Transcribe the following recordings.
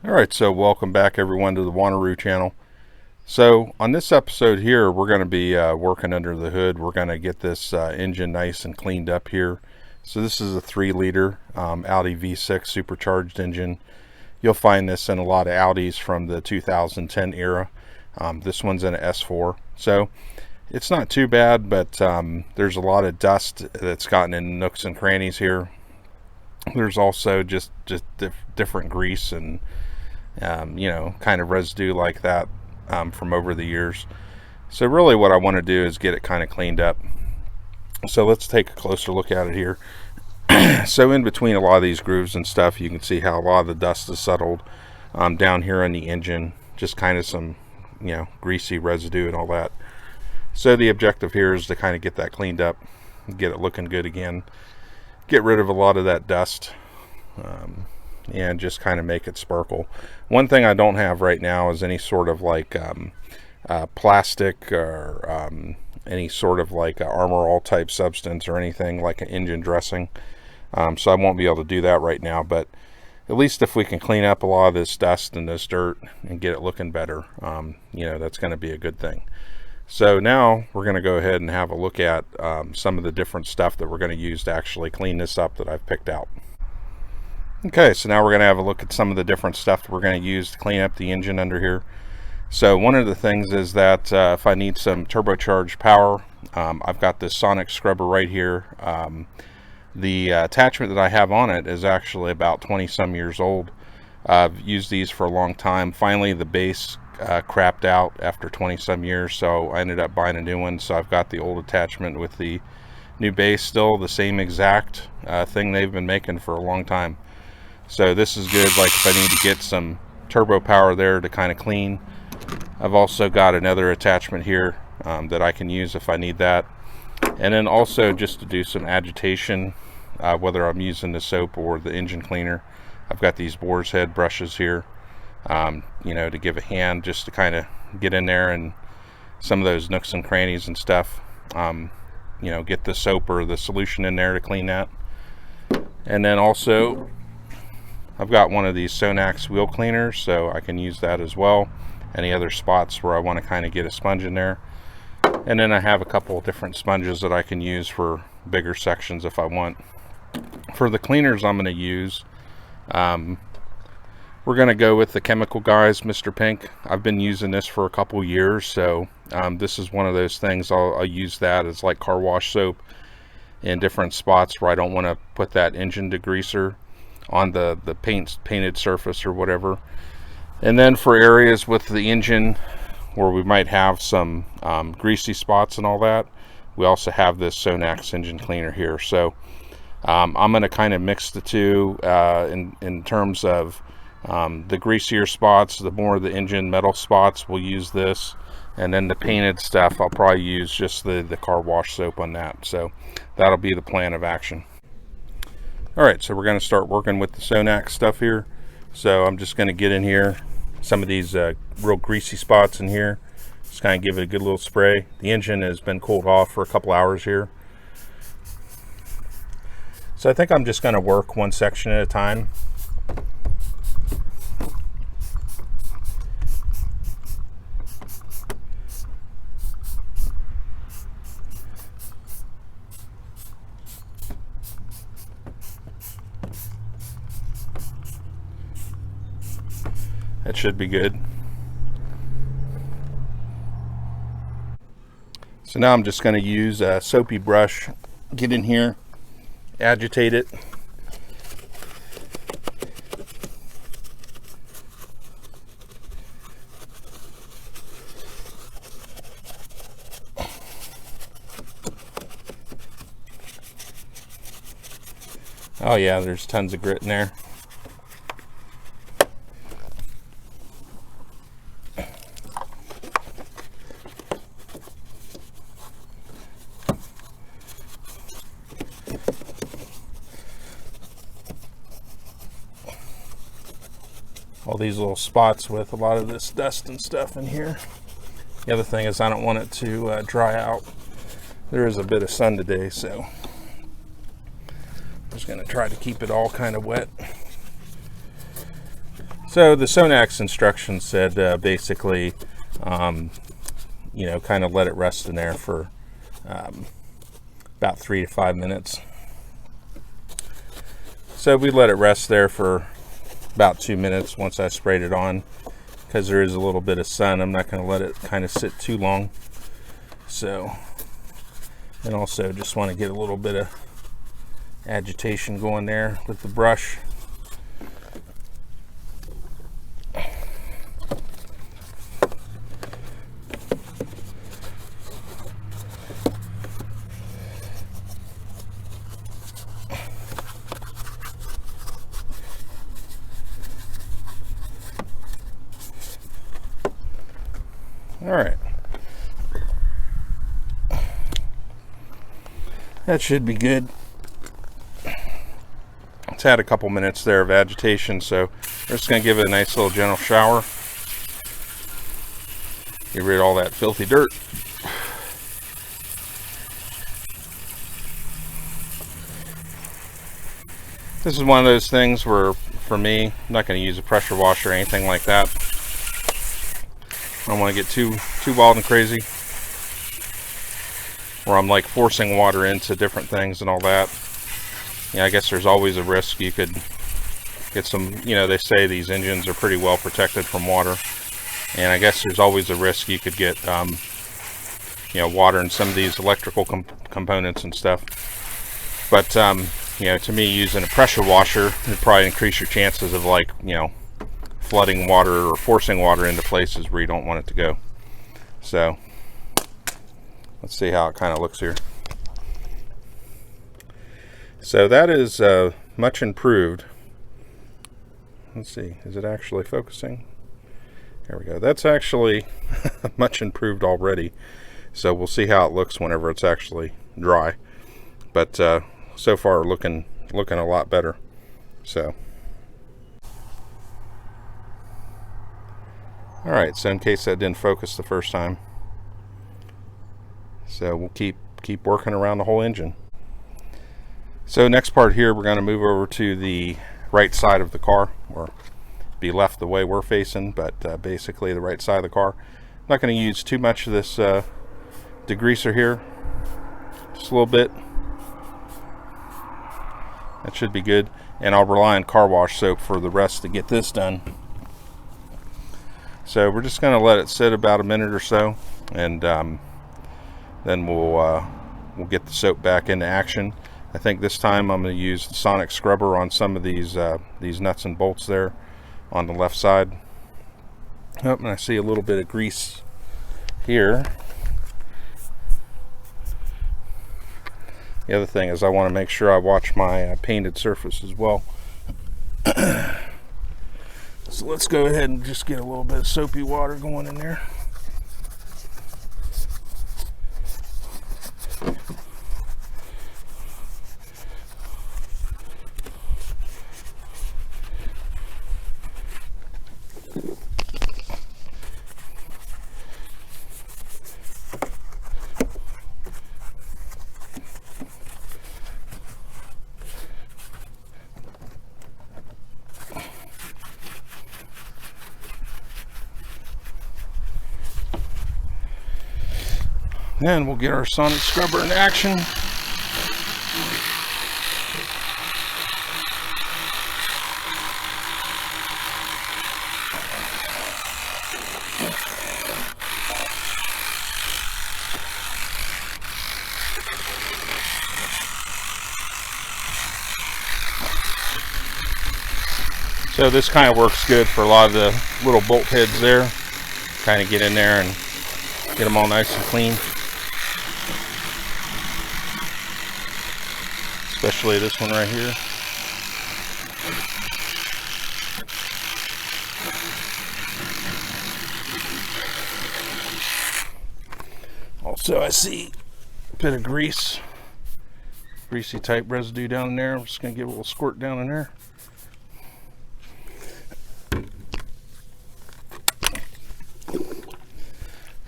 Alright, so welcome back everyone to the Wanneroo channel. So on this episode here, we're going to be working under the hood. We're going to get this engine nice and cleaned up here. So this is a 3-liter Audi V6 supercharged engine. You'll find this in a lot of Audis from the 2010 era. This one's in an S4. So it's not too bad, but there's a lot of dust that's gotten in nooks and crannies here. There's also just different grease and kind of residue like that from over the years. So really what I want to do is get it kind of cleaned up. So let's take a closer look at it here. So in between a lot of these grooves and stuff, you can see how a lot of the dust is settled down here on the engine. Just kind of some greasy residue and all that. So the objective here is to kind of get that cleaned up, get it looking good again, get rid of a lot of that dust, and just kind of make it sparkle. One thing I don't have right now is any sort of like plastic or any sort of like Armor All type substance or anything like an engine dressing. So I won't be able to do that right now, but at least if we can clean up a lot of this dust and this dirt and get it looking better, that's going to be a good thing. So now we're going to go ahead and have a look at some of the different stuff that we're going to use to actually clean this up that I've picked out. Okay, so now we're going to have a look at some of the different stuff that we're going to use to clean up the engine under here. So one of the things is that if I need some turbocharged power, I've got this Sonax scrubber right here. The attachment that I have on it is actually about 20 some years old. I've used these for a long time. Finally the base crapped out after 20 some years, so I ended up buying a new one. So I've got the old attachment with the new base, still the same exact thing they've been making for a long time. So this is good, like if I need to get some turbo power there to kind of clean. I've also got another attachment here that I can use if I need that. And then also just to do some agitation, whether I'm using the soap or the engine cleaner, I've got these boar's head brushes here, to give a hand just to kind of get in there and some of those nooks and crannies and stuff, get the soap or the solution in there to clean that. And then also I've got one of these Sonax wheel cleaners, so I can use that as well. Any other spots where I want to kind of get a sponge in there. And then I have a couple of different sponges that I can use for bigger sections if I want. For the cleaners I'm going to use, we're going to go with the Chemical Guys Mr. Pink. I've been using this for a couple years, so this is one of those things I'll use that as like car wash soap in different spots where I don't want to put that engine degreaser on the painted surface or whatever. And then for areas with the engine where we might have some greasy spots and all that, we also have this Sonax Engine Cleaner here. So I'm going to kind of mix the two in terms of the greasier spots, the more the engine metal spots, we'll use this. And then the painted stuff, I'll probably use just the car wash soap on that. So that'll be the plan of action. Alright, so we're going to start working with the Sonax stuff here. So I'm just going to get in here, some of these real greasy spots in here. Just kind of give it a good little spray. The engine has been cooled off for a couple hours here. So I think I'm just going to work one section at a time. That should be good. So now I'm just going to use a soapy brush, get in here, agitate it. Oh yeah, there's tons of grit in there. All these little spots with a lot of this dust and stuff in here. The other thing is I don't want it to dry out. There is a bit of sun today, so I'm just going to try to keep it all kind of wet. So the Sonax instructions said basically, you know, kind of let it rest in there for about 3 to 5 minutes. So we let it rest there for about 2 minutes once I sprayed it on, because there is a little bit of sun. I'm not going to let it kind of sit too long. So, and also just want to get a little bit of agitation going there with the brush. All right, that should be good. It's had a couple minutes there of agitation, so we're just going to give it a nice little gentle shower. Get rid of all that filthy dirt. This is one of those things where, for me, I'm not going to use a pressure washer or anything like that. I don't want to get too wild and crazy, where I'm like forcing water into different things and all that. Yeah, I guess there's always a risk you could get some, you know, they say these engines are pretty well protected from water, and I guess there's always a risk you could get, you know, water in some of these electrical components and stuff. But, you know, to me, using a pressure washer would probably increase your chances of, like, you know, flooding water or forcing water into places where you don't want it to go. So let's see how it kind of looks here. So that is much improved. Let's see, is it actually focusing? There we go. That's actually much improved already. So we'll see how it looks whenever it's actually dry. But so far looking a lot better. So all right, so in case that didn't focus the first time, so we'll keep working around the whole engine. So next part here, we're going to move over to the right side of the car, or be left the way we're facing, but basically the right side of the car. I'm not going to use too much of this degreaser here, just a little bit. That should be good, and I'll rely on car wash soap for the rest to get this done. So we're just going to let it sit about a minute or so, and then we'll get the soap back into action. I think this time I'm going to use the Sonax scrubber on some of these nuts and bolts there on the left side. Oh, and I see a little bit of grease here. The other thing is I want to make sure I watch my painted surface as well. So let's go ahead and just get a little bit of soapy water going in there. Then we'll get our Sonax scrubber in action. So this kind of works good for a lot of the little bolt heads there. Kind of get in there and get them all nice and clean. Especially this one right here. Also, I see a bit of greasy type residue down in there. I'm just going to give a little squirt down in there.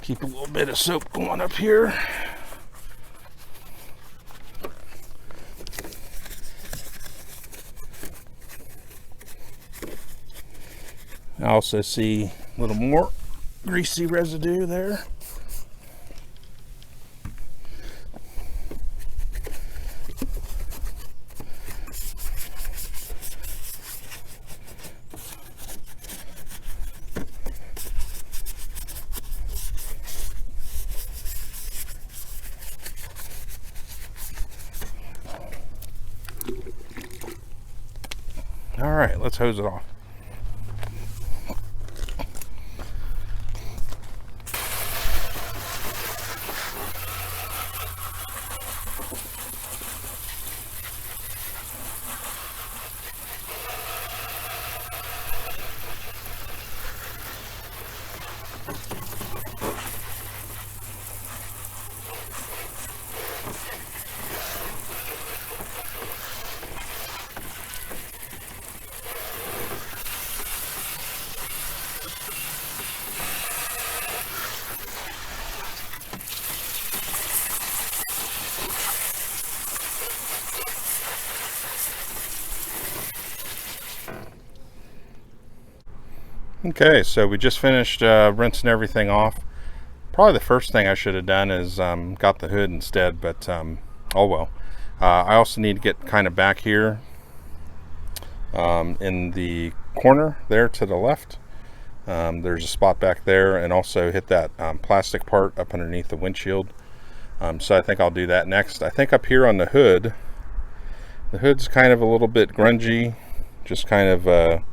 Keep a little bit of soap going up here. I also see a little more greasy residue there. All right, let's hose it off. Okay, so we just finished rinsing everything off. Probably the first thing I should have done is got the hood instead, but oh well. I also need to get kind of back here in the corner there to the left. There's a spot back there, and also hit that plastic part up underneath the windshield. So I think I'll do that next. I think up here on the hood's kind of a little bit grungy, just kind of a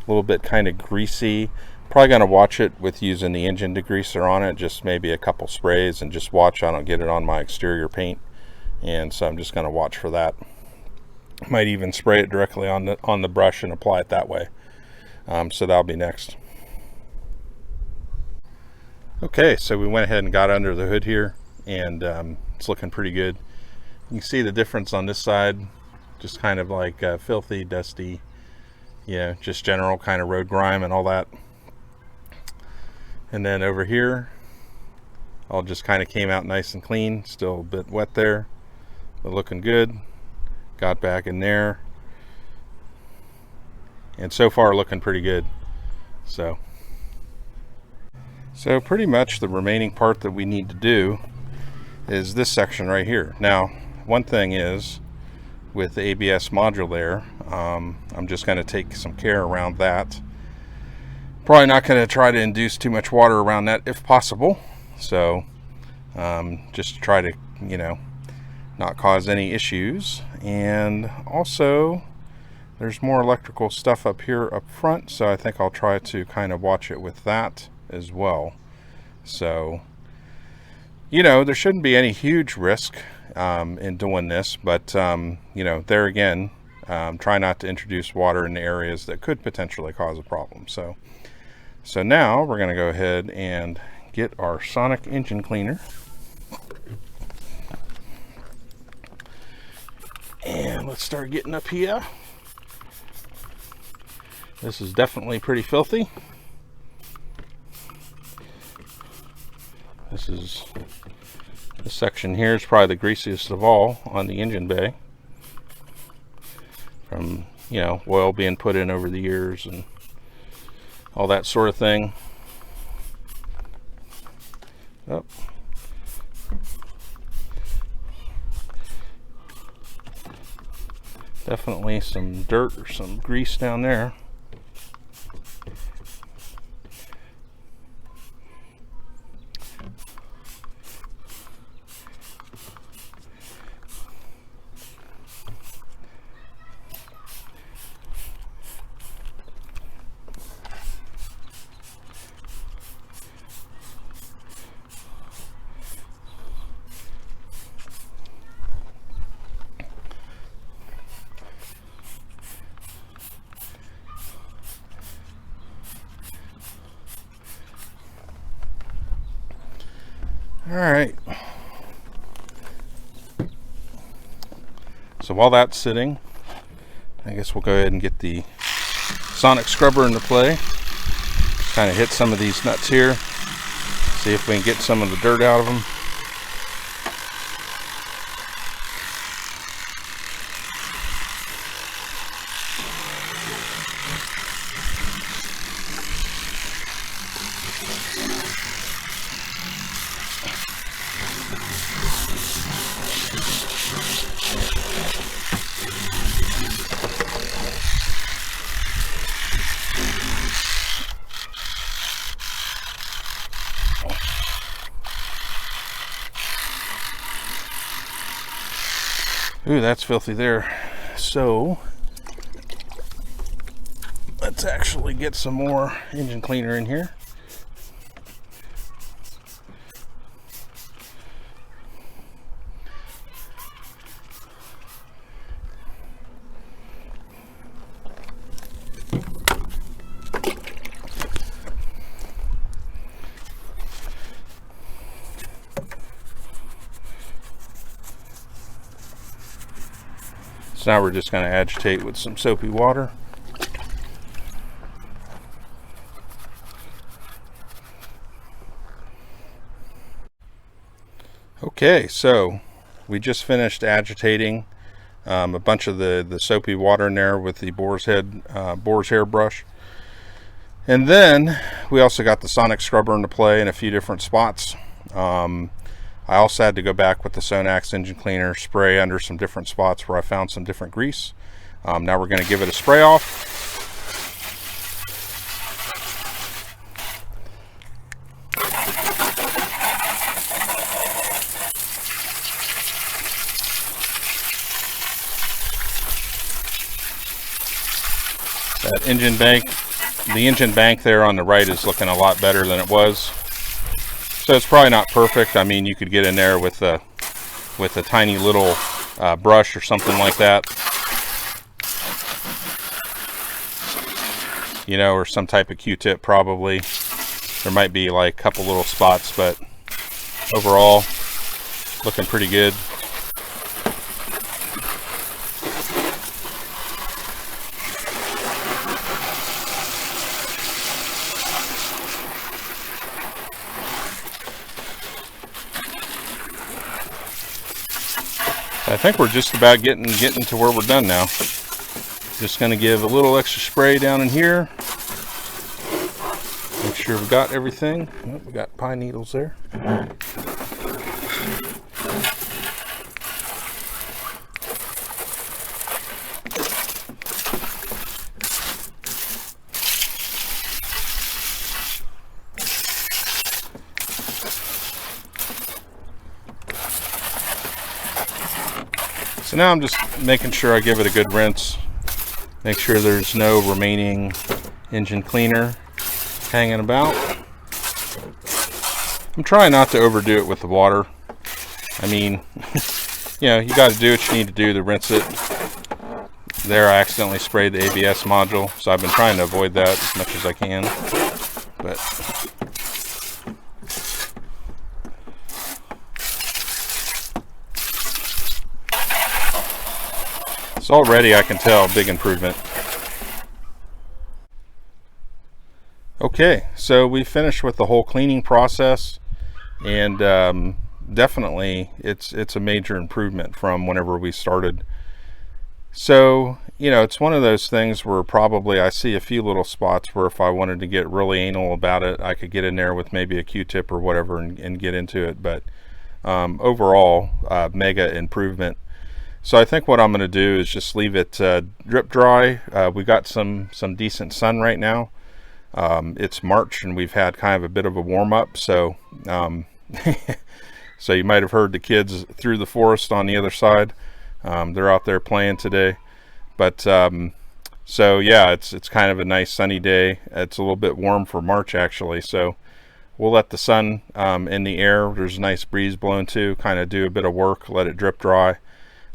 little bit kind of greasy. Probably going to watch it with using the engine degreaser on it, just maybe a couple sprays, and just watch I don't get it on my exterior paint. And so I'm just going to watch for that. Might even spray it directly on the brush and apply it that way. So that'll be next. Okay, so we went ahead and got under the hood here, and it's looking pretty good. You can see the difference on this side, just kind of like filthy, dusty, just general kind of road grime and all that. And then over here, all just kind of came out nice and clean. Still a bit wet there, but looking good. Got back in there, and so far looking pretty good. So pretty much the remaining part that we need to do is this section right here. Now, one thing is, with the ABS module there, I'm just going to take some care around that. Probably not going to try to induce too much water around that if possible. So just to try to, not cause any issues. And also, there's more electrical stuff up here up front, so I think I'll try to kind of watch it with that as well. So, there shouldn't be any huge risk in doing this, but there again, try not to introduce water in areas that could potentially cause a problem. So now we're going to go ahead and get our Sonax Engine Cleaner, and let's start getting up here. This is definitely pretty filthy. This section here is probably the greasiest of all on the engine bay, from oil being put in over the years and all that sort of thing. Oh. Definitely some dirt or some grease down there. All right, so while that's sitting, I guess we'll go ahead and get the Sonax scrubber into play. Kind of hit some of these nuts here, see if we can get some of the dirt out of them. Ooh, that's filthy there. So let's actually get some more engine cleaner in here. So now we're just going to agitate with some soapy water. Okay, so we just finished agitating a bunch of the soapy water in there with the boar's hair brush. And then we also got the Sonax scrubber into play in a few different spots. I also had to go back with the Sonax Engine Cleaner, spray under some different spots where I found some different grease. Now we're going to give it a spray off. That engine bank, the engine bank there on the right is looking a lot better than it was. So it's probably not perfect. I mean, you could get in there with a tiny little brush or something like that, you know, or some type of Q-tip probably. There might be like a couple little spots, but overall, looking pretty good. I think we're just about getting to where we're done now. Just going to give a little extra spray down in here. Make sure we got everything. Oh, we got pine needles there. So now I'm just making sure I give it a good rinse. Make sure there's no remaining engine cleaner hanging about. I'm trying not to overdo it with the water. I mean, you know, you got to do what you need to do to rinse it. There, I accidentally sprayed the ABS module, so I've been trying to avoid that as much as I can. But so already I can tell big improvement. Okay, so we finished with the whole cleaning process, and definitely it's a major improvement from whenever we started. So, you know, it's one of those things where probably I see a few little spots where if I wanted to get really anal about it, I could get in there with maybe a Q-tip or whatever and get into it. But overall, mega improvement. So I think what I'm going to do is just leave it drip dry. We got some decent sun right now. It's March and we've had kind of a bit of a warm up. So so you might have heard the kids through the forest on the other side. They're out there playing today. But so yeah, it's kind of a nice sunny day. It's a little bit warm for March actually. So we'll let the sun in the air. There's a nice breeze blowing too. Kind of do a bit of work, let it drip dry.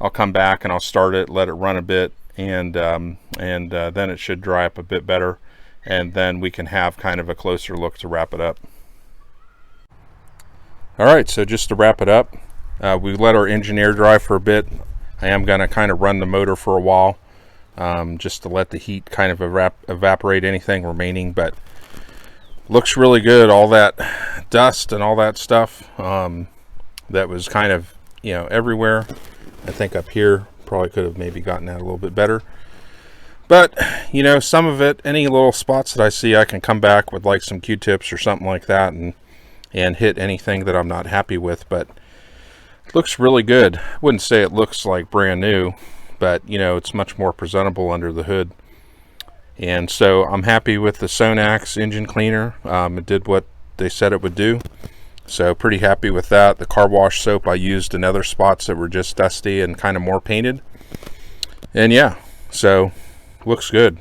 I'll come back and I'll start it, let it run a bit, and then it should dry up a bit better, and then we can have kind of a closer look to wrap it up. All right, so just to wrap it up, we let our engine air dry for a bit. I am going to kind of run the motor for a while, just to let the heat kind of evaporate anything remaining, but looks really good. All that dust and all that stuff that was kind of, you know, everywhere. I think up here probably could have maybe gotten that a little bit better, but you know, some of it, any little spots that I see, I can come back with like some Q-tips or something like that and hit anything that I'm not happy with. But it looks really good. I wouldn't say it looks like brand new, but you know, it's much more presentable under the hood. And so I'm happy with the Sonax Engine Cleaner. It did what they said it would do. So pretty happy with that. The car wash soap I used in other spots that were just dusty and kind of more painted. And yeah, so looks good.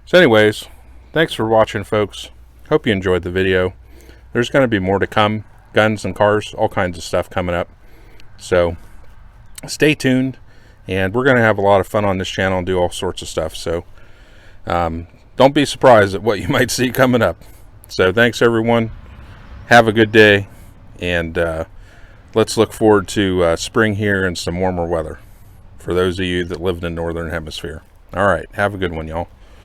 So anyways, thanks for watching, folks. Hope you enjoyed the video. There's going to be more to come. Guns and cars, all kinds of stuff coming up. So stay tuned, and we're going to have a lot of fun on this channel and do all sorts of stuff. So don't be surprised at what you might see coming up. So thanks, everyone. Have a good day, and let's look forward to spring here and some warmer weather for those of you that live in the northern hemisphere. All right, have a good one, y'all.